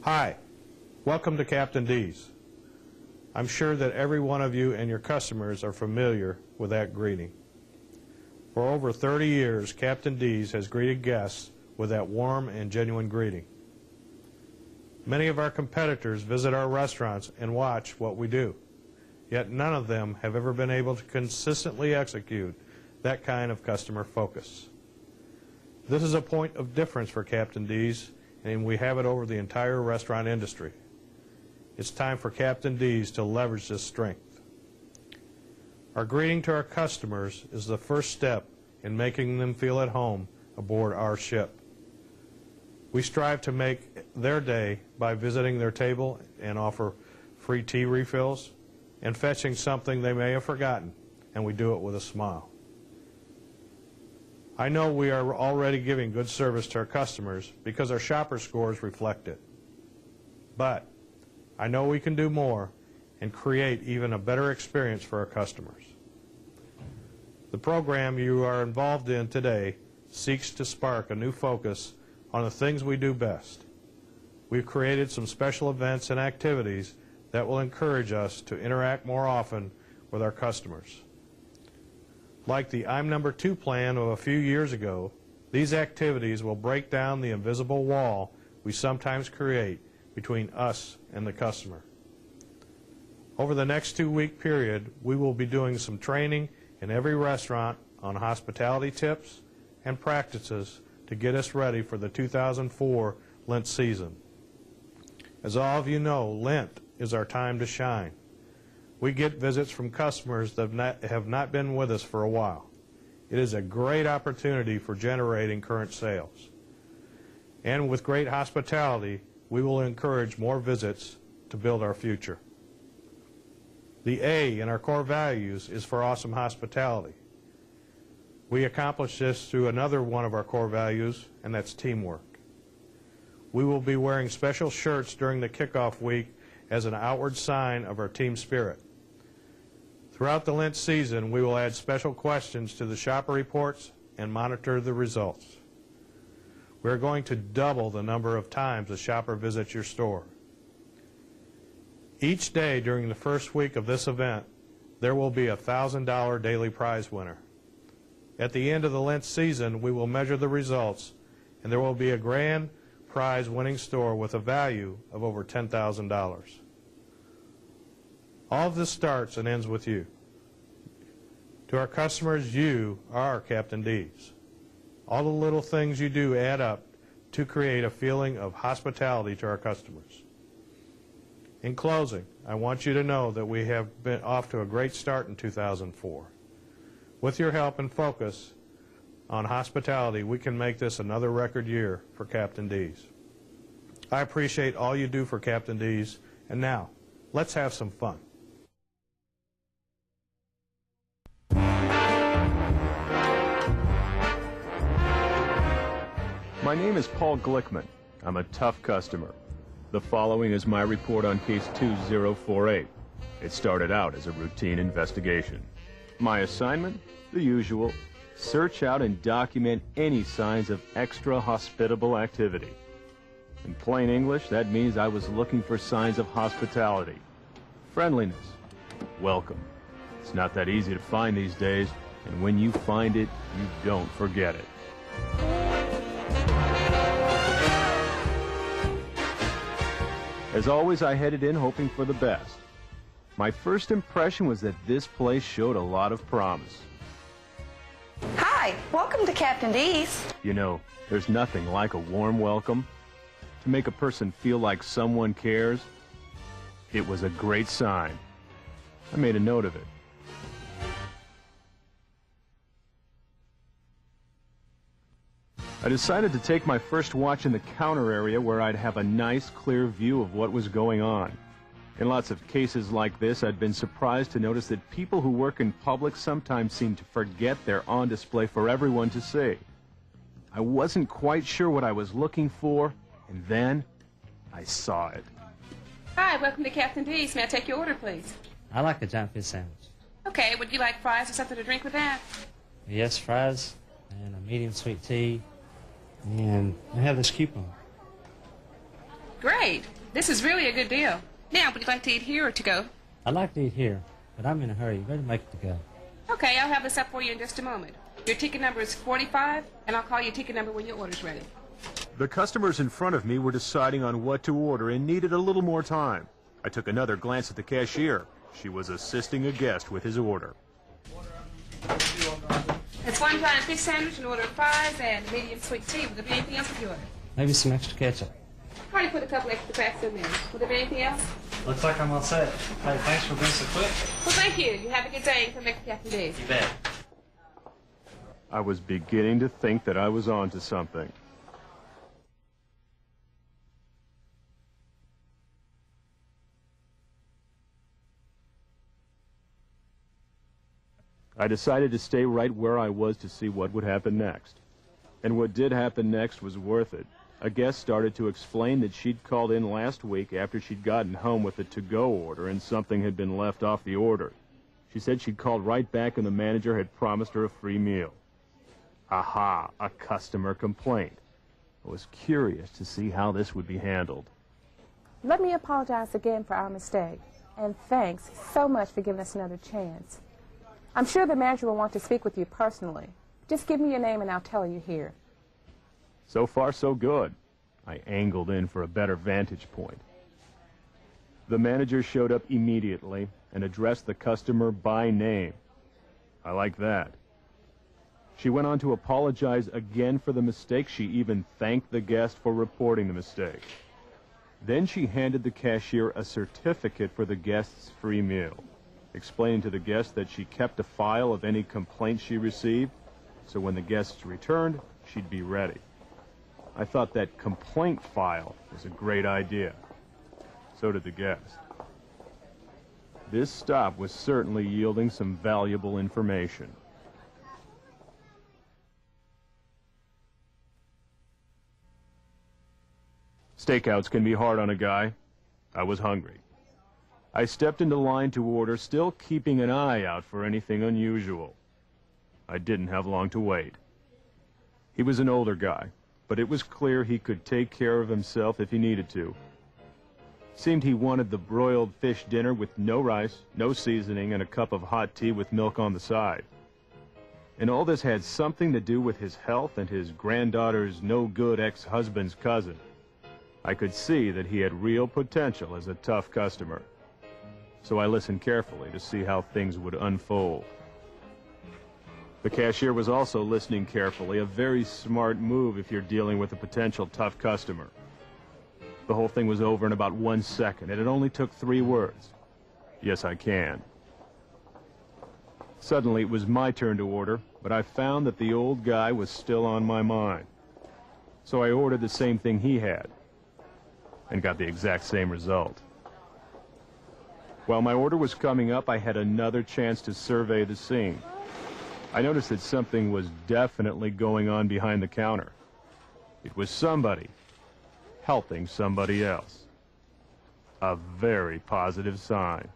Hi, welcome to Captain D's. I'm sure that every one of you and your customers are familiar with that greeting. For over 30 years, Captain D's has greeted guests with that warm and genuine greeting. Many of our competitors visit our restaurants and watch what we do, yet none of them have ever been able to consistently execute that kind of customer focus. This is a point of difference for Captain D's, and we have it over the entire restaurant industry. It's time for Captain D's to leverage this strength. Our greeting to our customers is the first step in making them feel at home aboard our ship. We strive to make their day by visiting their table and offer free tea refills and fetching something they may have forgotten, and we do it with a smile. I know we are already giving good service to our customers because our shopper scores reflect it. But I know we can do more and create even a better experience for our customers. The program you are involved in today seeks to spark a new focus on the things we do best. We've created some special events and activities that will encourage us to interact more often with our customers. Like the I'm Number 2 plan of a few years ago, these activities will break down the invisible wall we sometimes create between us and the customer. Over the next 2-week period, we will be doing some training in every restaurant on hospitality tips and practices to get us ready for the 2004 Lent season. As all of you know, Lent is our time to shine. We get visits from customers that have not been with us for a while. It is a great opportunity for generating current sales. And with great hospitality, we will encourage more visits to build our future. The A in our core values is for awesome hospitality. We accomplish this through another one of our core values, and that's teamwork. We will be wearing special shirts during the kickoff week as an outward sign of our team spirit. Throughout the Lent season, we will add special questions to the shopper reports and monitor the results. We are going to double the number of times a shopper visits your store. Each day during the first week of this event, there will be a $1,000 daily prize winner. At the end of the Lent season, we will measure the results, and there will be a grand prize winning store with a value of over $10,000. All of this starts and ends with you. To our customers, you are Captain D's. All the little things you do add up to create a feeling of hospitality to our customers. In closing, I want you to know that we have been off to a great start in 2004. With your help and focus on hospitality, we can make this another record year for Captain D's. I appreciate all you do for Captain D's, and now, let's have some fun. My name is Paul Glickman. I'm a tough customer. The following is my report on case 2048. It started out as a routine investigation. My assignment? The usual. Search out and document any signs of extra hospitable activity. In plain English, that means I was looking for signs of hospitality. Friendliness. Welcome. It's not that easy to find these days, and when you find it, you don't forget it. As always, I headed in hoping for the best. My first impression was that this place showed a lot of promise. Hi, welcome to Captain D's. You know, there's nothing like a warm welcome. To make a person feel like someone cares, it was a great sign. I made a note of it. I decided to take my first watch in the counter area where I'd have a nice, clear view of what was going on. In lots of cases like this, I'd been surprised to notice that people who work in public sometimes seem to forget they're on display for everyone to see. I wasn't quite sure what I was looking for, and then I saw it. Hi, welcome to Captain D's. May I take your order, please? I like a giant fish sandwich. Okay, would you like fries or something to drink with that? Yes, fries and a medium sweet tea. And I have this coupon. Great. This is really a good deal. Now, would you like to eat here or to go? I'd like to eat here, but I'm in a hurry. You better make it to go. Okay, I'll have this up for you in just a moment. Your ticket number is 45, and I'll call your ticket number when your order's ready. The customers in front of me were deciding on what to order and needed a little more time. I took another glance at the cashier. She was assisting a guest with his order. It's one giant fish sandwich, an order of fries, and a medium sweet tea. Would there be anything else with your order? Maybe some extra ketchup. Probably put a couple extra cracks in there. Would there be anything else? Looks like I'm all set. Hey, thanks for being so quick. Well, thank you. You have a good day and come back to Captain D's. You bet. I was beginning to think that I was on to something. I decided to stay right where I was to see what would happen next. And what did happen next was worth it. A guest started to explain that she'd called in last week after she'd gotten home with a to-go order and something had been left off the order. She said she'd called right back and the manager had promised her a free meal. Aha, a customer complaint. I was curious to see how this would be handled. Let me apologize again for our mistake, and thanks so much for giving us another chance. I'm sure the manager will want to speak with you personally. Just give me your name and I'll tell you here. So far, so good. I angled in for a better vantage point. The manager showed up immediately and addressed the customer by name. I like that. She went on to apologize again for the mistake. She even thanked the guest for reporting the mistake. Then she handed the cashier a certificate for the guest's free meal, explaining to the guest that she kept a file of any complaints she received, so when the guests returned, she'd be ready. I thought that complaint file was a great idea. So did the guest. This stop was certainly yielding some valuable information. Stakeouts can be hard on a guy. I was hungry. I stepped into line to order, still keeping an eye out for anything unusual. I didn't have long to wait. He was an older guy, but it was clear he could take care of himself if he needed to. Seemed he wanted the broiled fish dinner with no rice, no seasoning, and a cup of hot tea with milk on the side. And all this had something to do with his health and his granddaughter's no-good ex-husband's cousin. I could see that he had real potential as a tough customer. So I listened carefully to see how things would unfold. The cashier was also listening carefully, a very smart move if you're dealing with a potential tough customer. The whole thing was over in about 1 second, and it only took 3 words. Yes, I can. Suddenly, it was my turn to order, but I found that the old guy was still on my mind. So I ordered the same thing he had, and got the exact same result. While my order was coming up, I had another chance to survey the scene. I noticed that something was definitely going on behind the counter. It was somebody helping somebody else. A very positive sign.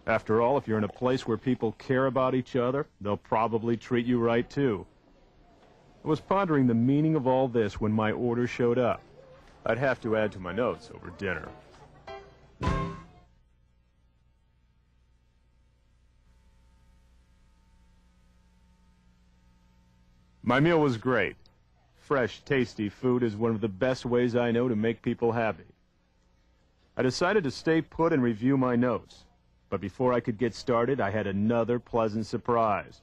After all, if you're in a place where people care about each other, they'll probably treat you right too. I was pondering the meaning of all this when my order showed up. I'd have to add to my notes over dinner. My meal was great. Fresh, tasty food is one of the best ways I know to make people happy. I decided to stay put and review my notes. But before I could get started, I had another pleasant surprise.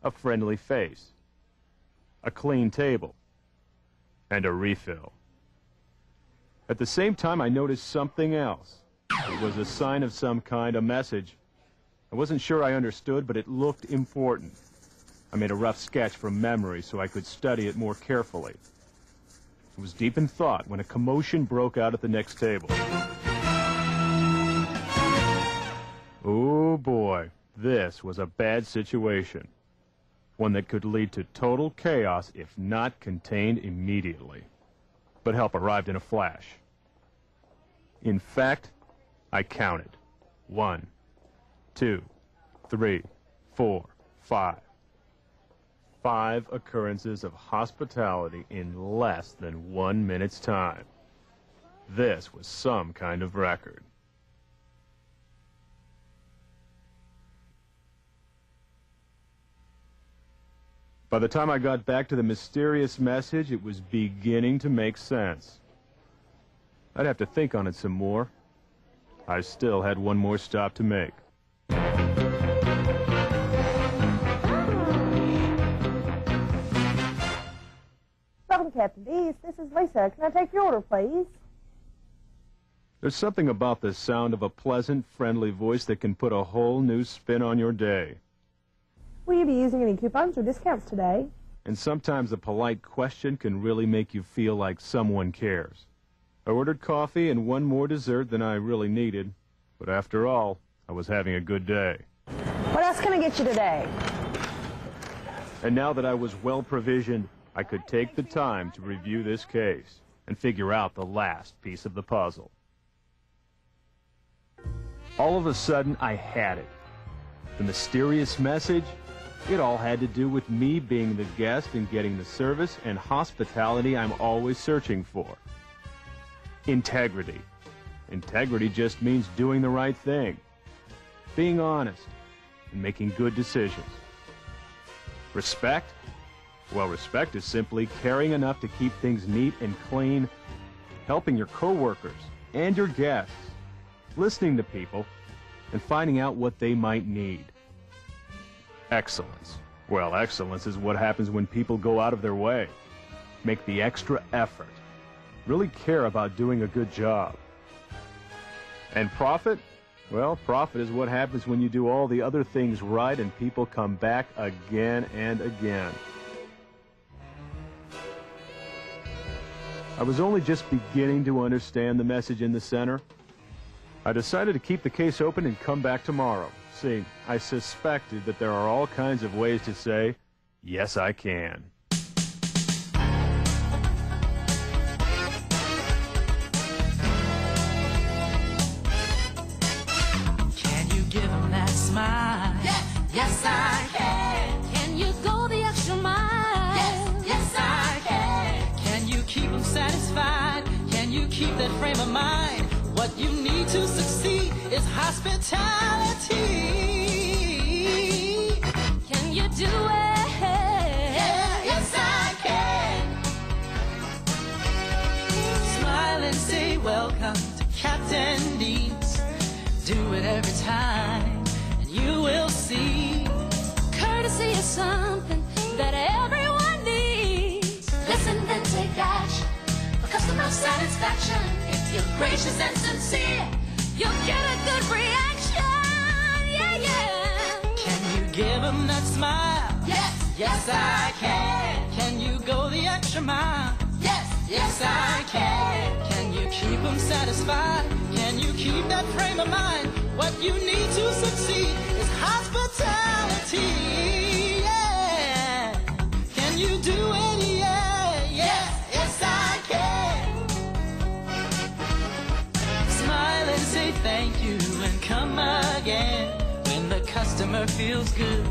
A friendly face, a clean table, and a refill. At the same time, I noticed something else. It was a sign of some kind, a message. I wasn't sure I understood, but it looked important. I made a rough sketch from memory so I could study it more carefully. I was deep in thought when a commotion broke out at the next table. Oh boy, this was a bad situation. One that could lead to total chaos if not contained immediately. But help arrived in a flash. In fact, I counted. 1, 2, 3, 4, 5. 5 occurrences of hospitality in less than 1 minute's time. This was some kind of record. By the time I got back to the mysterious message, it was beginning to make sense. I'd have to think on it some more. I still had one more stop to make. Welcome, Captain D's. This is Lisa. Can I take your order, please? There's something about the sound of a pleasant, friendly voice that can put a whole new spin on your day. Will you be using any coupons or discounts today? And sometimes a polite question can really make you feel like someone cares. I ordered coffee and one more dessert than I really needed, but after all, I was having a good day. What else can I get you today? And now that I was well provisioned, I could take the time to review this case and figure out the last piece of the puzzle. All of a sudden, I had it. The mysterious message, it all had to do with me being the guest and getting the service and hospitality I'm always searching for. Integrity. Integrity just means doing the right thing, being honest, and making good decisions. Respect? Well, respect is simply caring enough to keep things neat and clean, helping your coworkers and your guests, listening to people, and finding out what they might need. Excellence. Well, excellence is what happens when people go out of their way, make the extra effort, really care about doing a good job. And profit? Well, profit is what happens when you do all the other things right and people come back again and again. I was only just beginning to understand the message in the center. I decided to keep the case open and come back tomorrow. See, I suspected that there are all kinds of ways to say, yes, I can. Can you give him that smile? Yes, yes I can. Can you go the extra mile? Yes, yes I can. Can you keep him satisfied? Can you keep that frame of mind? What you need to succeed is hospitality. Can you do it? Yeah, yes I can. Smile and say welcome to Captain D's. Do it every time and you will see. Courtesy is something that everyone needs. Listen and take action for customer satisfaction. If you're gracious and sincere, you'll get a good reaction. Yeah, yeah. Can you give them that smile? Yes, yes I can. Can you go the extra mile? Yes, yes I can. Can you keep them satisfied? Can you keep that frame of mind? What you need to succeed is hospitality. Yeah. Can you do it? Yeah, yes, yes I can. Smile and say thank you and come again. When the customer feels good,